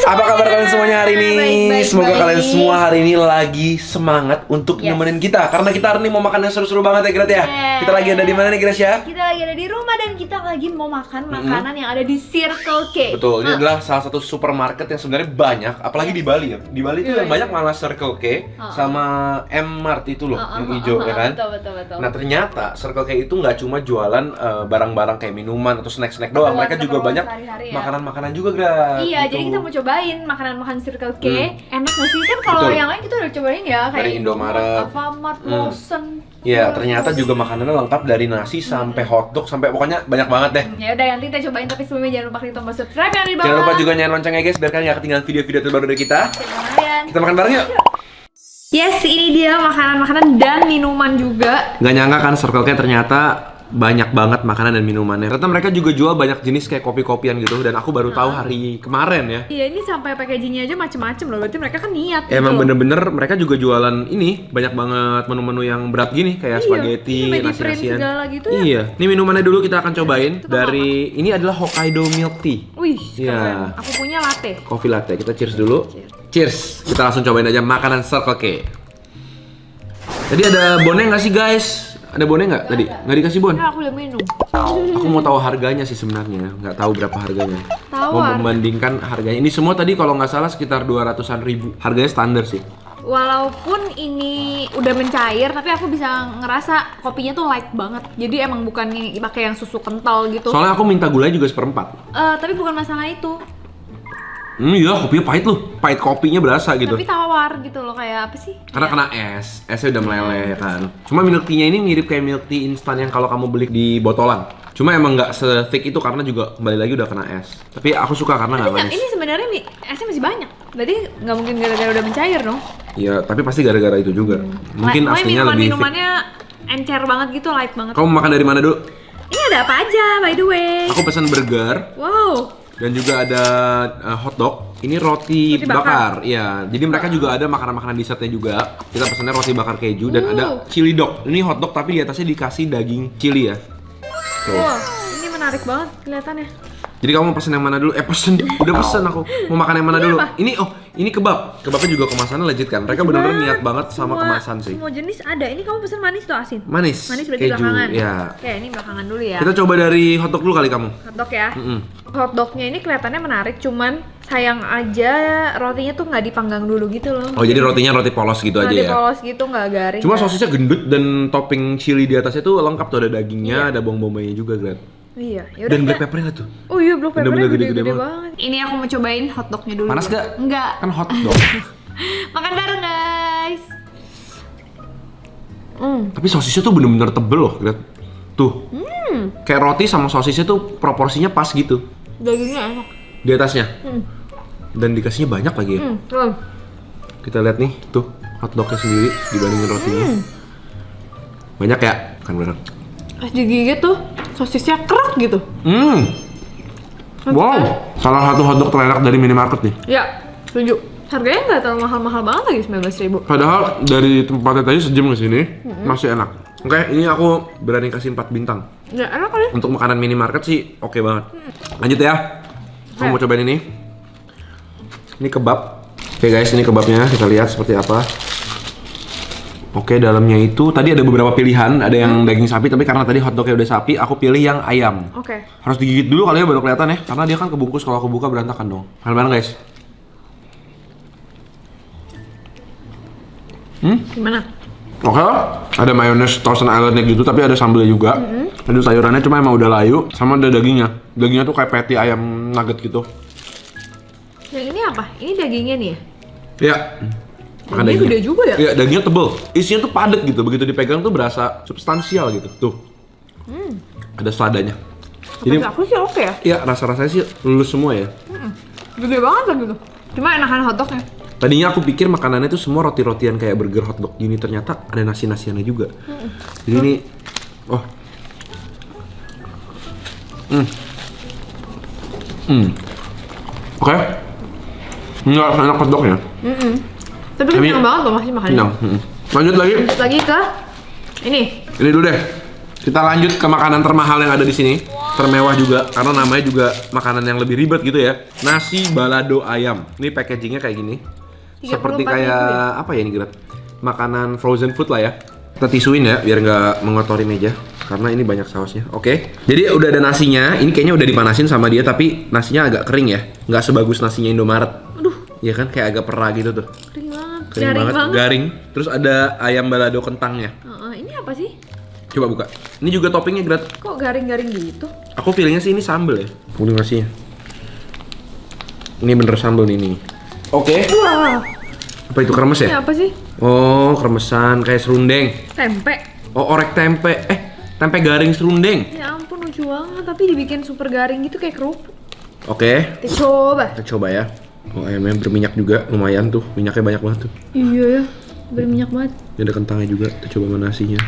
Apa kabar kalian semuanya hari ini? Baik. Semoga kalian semua hari ini lagi semangat untuk nemenin kita. Karena kita hari ini mau makan yang seru-seru banget ya, Gret ya. Kita lagi ada di mana nih, Gret ya? Kita lagi ada di rumah dan kita lagi mau makan makanan yang ada di Circle K. Betul, ini adalah salah satu supermarket yang sebenarnya banyak, apalagi di Bali ya. Di Bali tuh yang banyak malah Circle K sama M-Mart itu loh, yang hijau ya kan? Betul. Nah ternyata Circle K itu nggak cuma jualan barang-barang kayak minuman atau snack-snack doang, mereka juga banyak makanan-makanan juga, Gret. Iya, gitu. jadi kita mau cobain makanan-makanan Circle K. Enak nggak sih? Kan kalau yang lain kita udah cobain ya, kayak dari Indomaret, Alfamart, Lawson. Iya, ternyata juga makanannya lengkap dari nasi sampai hotdog sampai pokoknya banyak banget deh. Ya udah, nanti kita cobain, tapi sebelumnya jangan lupa klik tombol subscribe yang ada di bawah. Jangan lupa juga nyalain loncengnya guys, biar kalian gak ketinggalan video-video terbaru dari kita. Kita makan bareng yuk. Yes, ini dia makanan-makanan dan minuman juga. Gak nyangka kan Circle K ternyata banyak banget makanan dan minumannya. Ternyata mereka juga jual banyak jenis kayak kopi-kopian gitu. Dan aku baru tahu hari kemarin ya. Iya, ini sampai packagingnya aja macem-macem loh. Berarti mereka kan niat. Emang gitu. bener-bener mereka juga jualan ini banyak banget menu-menu yang berat gini kayak spaghetti, nasi-nasian. segala gitu ya. Iya. Ini minumannya dulu kita akan cobain Itu dari ini adalah Hokkaido Milk Tea. Wih, Iya. keren. Aku punya latte. Coffee latte. Kita cheers dulu. Cheers. Kita langsung cobain aja makanan Circle K. Tadi ada bonnya nggak sih guys? Ada bonnya nggak tadi? Nggak dikasih bon? Nah, aku udah minum. Aku mau tahu harganya sih sebenarnya. Nggak tahu berapa harganya. Mau Tawar. membandingkan harganya. Ini semua tadi kalau nggak salah sekitar 200-an ribu. Harganya standar sih. Walaupun ini udah mencair, tapi aku bisa ngerasa kopinya tuh light banget. Jadi emang bukan yang pakai yang susu kental gitu. Soalnya aku minta gulanya juga 1/4. Tapi bukan masalah itu. Iya, kopinya pahit loh. Pahit kopinya berasa gitu. Tapi tawar gitu loh, kayak apa sih? Karena kena es. Esnya udah meleleh kan. Cuma milk tea-nya ini mirip kayak milk tea instan yang kalau kamu beli di botolan. Cuma emang nggak se-thick itu karena juga kembali lagi udah kena es. Tapi aku suka karena nggak manis. Ini sebenarnya esnya masih banyak. Berarti nggak mungkin gara-gara udah mencair dong. Iya, tapi pasti gara-gara itu juga. Mungkin Pokoknya aslinya lebih thick. minumannya encer banget gitu, light banget. Kamu makan dari mana dulu? Ini ada apa aja, by the way? Aku pesan burger Wow. dan juga ada hotdog. Ini roti bakar. Iya, jadi mereka juga ada makanan-makanan dessertnya juga. Kita pesannya roti bakar keju dan ada chili dog. Ini hotdog tapi di atasnya dikasih daging chili ya. Tuh. Wow, ini menarik banget kelihatannya. Jadi kamu pesen yang mana dulu? Udah pesen aku. Mau makan yang mana dulu? Apa? Ini kebab. Kebabnya juga kemasannya legit kan. Mereka bener-bener niat banget sama kemasan sih. Semua jenis ada. Ini kamu pesen manis atau asin? Manis. Manis berarti keju. belakangan. Ya. Oke, ini belakangan dulu ya. Kita coba dari hotdog dulu kali kamu. Hotdog ya. Hotdognya ini kelihatannya menarik, cuman sayang aja rotinya tuh nggak dipanggang dulu gitu loh. Oh, jadi rotinya roti polos gitu aja ya. Polos gitu, nggak garing. Cuma sosisnya gendut dan topping chili di atasnya tuh lengkap tuh, ada dagingnya, ada bawang bombay juga, Gret. Iya, yaudah. Dan black peppernya tuh. Oh iya, black peppernya Bener-bener gede-gede gede-gede banget. Ini aku mau cobain hotdognya dulu. Panas gak? Enggak. Kan hotdog. Makan bareng guys. Tapi sosisnya tuh bener-bener tebel loh, Gret. Tuh. Kayak roti sama sosisnya tuh proporsinya pas gitu. Dagingnya enak. Di atasnya. Dan dikasihnya banyak lagi ya. Tuh. Kita lihat nih, tuh hotdognya sendiri dibandingin rotinya. Banyak ya? Kan bener. Pas digigit tuh sosisnya kerak gitu. Wow, salah satu hotdog terenak dari minimarket nih. Ya, setuju. Harganya nggak terlalu mahal-mahal banget lagi, 19.000. Padahal dari tempatnya tadi sejam ke sini masih enak. Oke, ini aku berani kasih 4 bintang. Ya enak kali. Untuk makanan minimarket sih oke banget. Lanjut ya. Kamu mau cobain ini? Ini kebab. Oke guys, ini kebabnya. Kita lihat seperti apa. Oke, dalamnya itu tadi ada beberapa pilihan. Ada yang daging sapi, tapi karena tadi hotdognya udah sapi, aku pilih yang ayam. Oke. Harus digigit dulu kali ya baru kelihatan ya. Karena dia kan kebungkus, kalau aku buka berantakan dong. Makan guys. Gimana? Oke, ada mayones Thousand Island gitu, tapi ada sambelnya juga. Ada sayurannya cuma emang udah layu, sama ada dagingnya. Dagingnya tuh kayak patty ayam nugget gitu. Yang ini apa? Ini dagingnya nih ya? Iya. Makan Dagingnya gede juga ya? Iya, dagingnya tebel. Isinya tuh padat gitu, begitu dipegang tuh berasa substansial gitu. Tuh. Ada seladanya. Jadi aku sih oke ya? Iya, rasa-rasanya sih lulus semua ya. Gede banget lagi tuh. Cuma enakan hotdognya. Tadinya aku pikir makanannya tuh semua roti-rotian kayak burger hotdog gini, ternyata ada nasi-nasiannya juga. Jadi ini, Oke. Enggak enak hotdognya. Tapi kenyang banget loh masih makannya. Kenyang. Lanjut lagi. Lanjut lagi ke ini. Ini dulu deh. Kita lanjut ke makanan termahal yang ada di sini. termewah juga karena namanya juga makanan yang lebih ribet gitu ya. Nasi balado ayam. Ini packagingnya kayak gini. 34.000 Seperti kayak ya? apa ya ini Grat? Makanan frozen food lah ya. Kita tisuin ya biar nggak mengotori meja karena ini banyak sausnya. Oke. Jadi udah ada nasinya. Ini kayaknya udah dipanasin sama dia tapi nasinya agak kering ya. Nggak sebagus nasinya Indomaret. Aduh, Iya kan kayak agak perah gitu tuh. kering banget. Kering Garing banget. garing. Terus ada ayam balado kentangnya. Ini apa sih? Coba buka. Ini juga toppingnya Grat. Kok garing-garing gitu? Aku feelingnya sih ini sambel ya. Ini nasinya. Ini bener sambel nih ini. Oke. Wah, Apa itu kremes ini ya? apa sih? Oh, kremesan kayak serundeng. Tempe. Oh, orek tempe. Tempe garing serundeng. Ya ampun, lucu banget. Tapi dibikin super garing gitu kayak kerupuk. Oke. Kita coba. Kita coba ya. Oh, ayamnya berminyak juga, lumayan tuh. Minyaknya banyak banget tuh. Iya ya, berminyak banget. Ini ada kentangnya juga. Kita coba sama nasinya.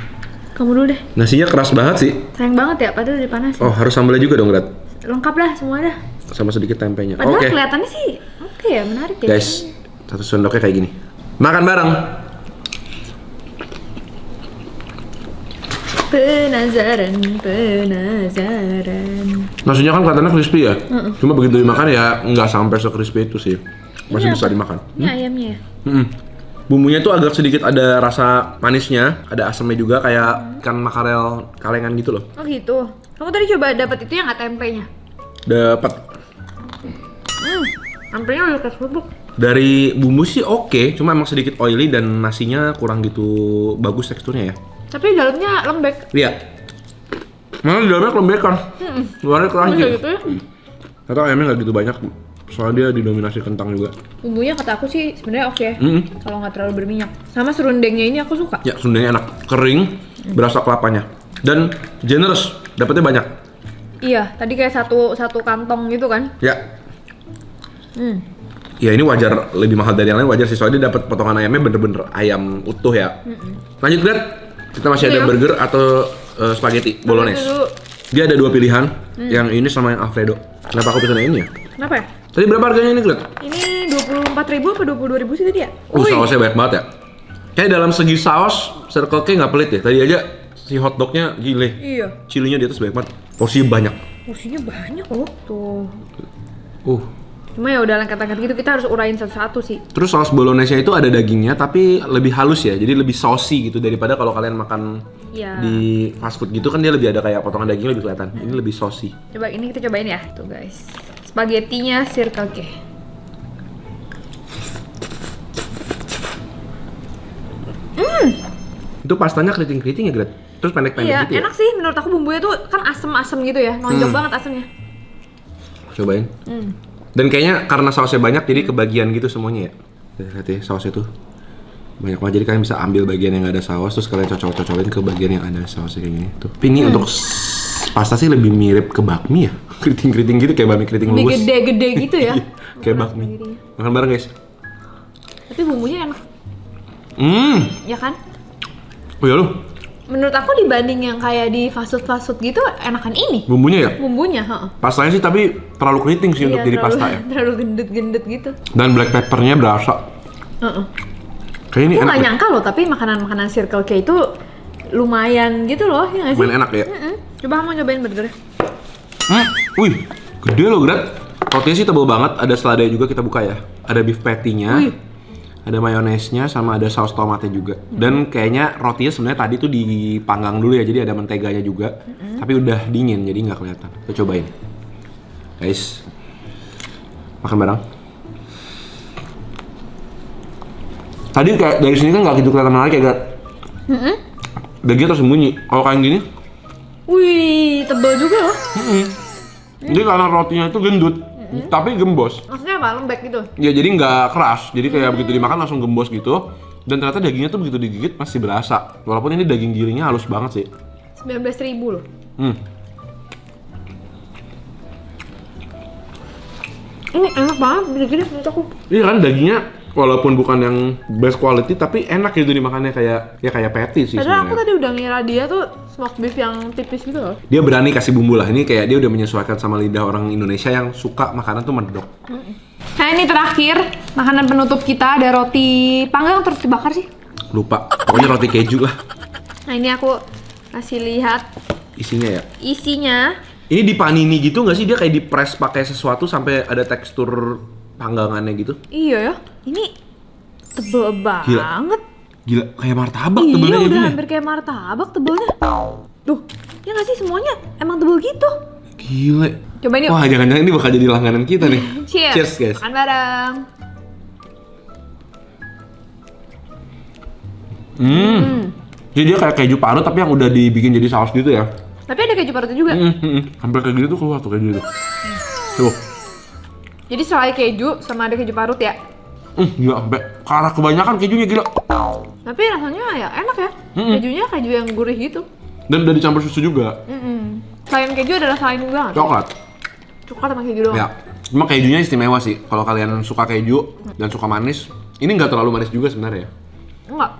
Kamu dulu deh. Nasinya keras banget sih. Sayang banget ya, padahal udah panas. Oh, harus sambelnya juga dong, Grat. Lengkap dah, semua dah. Sama sedikit tempenya. Padahal Oke. kelihatannya sih oke ya, menarik ya. Guys, satu sendoknya kayak gini. Makan bareng. Penasaran. Nasinya kan kelihatannya crispy ya. Cuma begitu dimakan ya nggak sampai se-crispy itu sih. Masih Ini bisa apa? dimakan. Ini ayamnya ya? Mm-mm. Bumbunya tuh agak sedikit ada rasa manisnya, ada asamnya juga kayak ikan makarel kalengan gitu loh. Oh gitu. Kamu tadi coba dapat itu yang nggak tempenya? Dapat Tempenya udah kayak kerupuk. dari bumbu sih oke, cuma emang sedikit oily dan nasinya kurang gitu bagus teksturnya ya. Tapi dalamnya lembek. Lihat. Malah di dalamnya kelembekan. Luarnya crunchy. Kayak gitu ya? Atau ayamnya nggak gitu banyak, soalnya dia didominasi kentang juga. Bumbunya kata aku sih sebenarnya oke. Mm-mm. Kalau nggak terlalu berminyak. Sama serundengnya ini aku suka. Ya, sundanya enak, kering, berasa kelapanya, dan generous, dapetnya banyak. Iya, tadi kayak satu kantong gitu kan. Ya, Hmm. ya ini wajar lebih mahal dari yang lain wajar sih soalnya dia dapat potongan ayamnya bener-bener ayam utuh ya. Lanjut Gret, kita masih ada Iya. burger atau spaghetti bolognese. Dulu. Dia ada dua pilihan, yang ini sama yang Alfredo. Kenapa aku pesan yang ini ya? Kenapa ya? Tadi berapa harganya ini Gret? Ini 24.000 apa 22.000 sih tadi ya? Sausnya banyak banget ya. Kayak dalam segi saus, Circle K nggak pelit ya. Tadi aja si hotdognya gile. Iya. Chilinya di atas banyak banget. Porsinya banyak. Porsinya banyak loh. Tuh. Cuma ya udah lengket-lengket gitu, kita harus urain satu-satu sih. Terus saus bolognese itu ada dagingnya tapi lebih halus ya. Jadi lebih saucy gitu daripada kalau kalian makan Iya. di fast food gitu kan dia lebih ada kayak potongan dagingnya lebih kelihatan. Ini lebih saucy. Coba ini kita cobain ya. Tuh guys. Spagettinya Circle K. Itu pastanya keriting-keriting ya, Gret? Terus pendek-pendek Iya, gitu ya? enak sih menurut aku bumbunya tuh kan asem-asem gitu ya. Nonjok banget asemnya. Cobain. Dan kayaknya karena sausnya banyak jadi kebagian gitu semuanya ya. Lihat ya sausnya tuh banyak banget jadi kalian bisa ambil bagian yang nggak ada saus terus kalian cocok-cocokin ke bagian yang ada sausnya kayak gini tuh. Tapi ini untuk pasta sih lebih mirip ke bakmi ya. Keriting-keriting gitu kayak bakmi keriting Lebih lurus. gede-gede gitu ya. Kayak bakmi. Makan bareng guys. Tapi bumbunya enak. Ya kan? Oh ya lu, Menurut aku dibanding yang kayak di fast food gitu enakan ini. bumbunya ya? Bumbunya, heeh. Pastanya sih tapi terlalu keriting sih untuk Iya, jadi terlalu- pasta ya. Terlalu gendut-gendut gitu. Dan black peppernya berasa. Heeh. Kayak ini Aku enak nggak deh. nyangka loh, tapi makanan-makanan Circle K itu lumayan gitu loh, ya nggak sih? Main enak ya. Coba kamu nyobain burgernya. Wih, gede loh Gret. Rotinya sih tebel banget, ada selada juga kita buka ya. Ada beef patty-nya, Wih. ada mayonesnya, sama ada saus tomatnya juga. Dan kayaknya rotinya sebenarnya tadi tuh dipanggang dulu ya, jadi ada menteganya juga. Tapi udah dingin, jadi nggak kelihatan. Kita cobain. Guys, makan bareng. Tadi kayak dari sini kan nggak gitu kelihatan menarik ya Gret. Dagingnya tersembunyi. Kalau kayak gini, Wih, tebel juga loh. jadi karena rotinya itu gendut, tapi gembos. Maksudnya apa? Lembek gitu? Ya jadi nggak keras, jadi kayak begitu dimakan langsung gembos gitu. Dan ternyata dagingnya tuh begitu digigit masih berasa. Walaupun ini daging giringnya halus banget sih. 19.000 loh. Ini enak banget, gede-gede menurut aku. Iya kan dagingnya walaupun bukan yang best quality tapi enak gitu dimakannya kayak patty sih Padahal aku sebenarnya. tadi udah ngira dia tuh smoked beef yang tipis gitu loh. Dia berani kasih bumbu lah. Ini kayak dia udah menyesuaikan sama lidah orang Indonesia yang suka makanan tuh medok. Nah ini terakhir, makanan penutup kita ada roti panggang atau roti bakar sih? Lupa. Pokoknya roti keju lah Nah ini aku kasih lihat isinya ya. isinya. Ini dipanini gitu nggak sih? Dia kayak dipres pakai sesuatu sampai ada tekstur panggangannya gitu. Iya ya. Ini tebel banget. Gila, kayak martabak Iya, tebelnya udah gitu ya. hampir kayak martabak tebelnya. Tuh, ya nggak sih semuanya emang tebel gitu. Gila. Cobain yuk. Wah, jangan-jangan ini bakal jadi langganan kita nih. Cheers. Cheers, guys. Makan bareng. Jadi dia kayak keju parut tapi yang udah dibikin jadi saus gitu ya. Tapi ada keju parutnya juga. Hampir kayak gitu tuh keluar tuh keju itu. Tuh. Jadi selai keju sama ada keju parut ya. Gila, sampai karena kebanyakan kejunya gila. Tapi rasanya ya enak ya. Kejunya keju yang gurih gitu. Dan udah dicampur susu juga. Selain keju ada rasa lain juga nggak? Coklat. Coklat sama keju doang. Ya. Cuma kejunya istimewa sih. Kalau kalian suka keju dan suka manis, ini nggak terlalu manis juga sebenarnya. Enggak.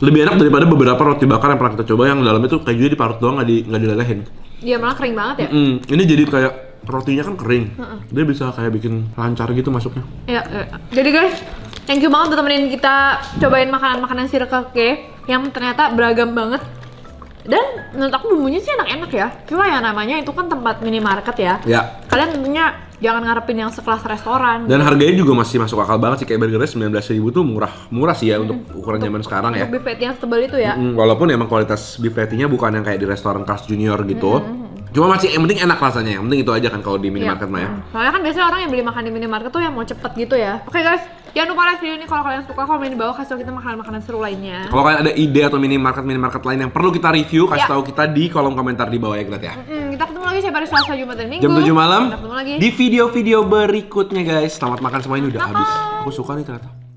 Lebih enak daripada beberapa roti bakar yang pernah kita coba yang dalamnya tuh kejunya diparut doang, nggak dilelehin. Iya malah kering banget ya. Ini jadi kayak rotinya kan kering. Dia bisa kayak bikin lancar gitu masuknya. Iya. Jadi guys, thank you banget udah temenin kita cobain makanan-makanan Circle K yang ternyata beragam banget. Dan menurut aku bumbunya sih enak-enak ya. Cuma ya namanya itu kan tempat minimarket ya. Ya. Kalian tentunya jangan ngarepin yang sekelas restoran. Dan harganya juga masih masuk akal banget sih, kayak burgernya 19.000 tuh murah sih ya untuk ukuran zaman sekarang ya. Untuk beef patty yang tebal itu ya. Walaupun emang kualitas beef patty-nya bukan yang kayak di restoran Carl's Junior gitu. Cuma masih yang penting enak rasanya. Yang penting itu aja kan kalau di minimarket mah ya. Soalnya kan biasanya orang yang beli makan di minimarket tuh yang mau cepet gitu ya. Oke guys, jangan lupa like video ini kalau kalian suka, komen di bawah, kasih tau kita makanan-makanan seru lainnya. Kalau kalian ada ide atau minimarket lain yang perlu kita review, kasih tahu kita di kolom komentar di bawah ya Glat ya. Kita ketemu lagi setiap hari Selasa, Jumat, dan Minggu. Jam 7 malam Kita ketemu lagi di video-video berikutnya guys. Selamat makan semua, ini udah habis. Aku suka nih ternyata.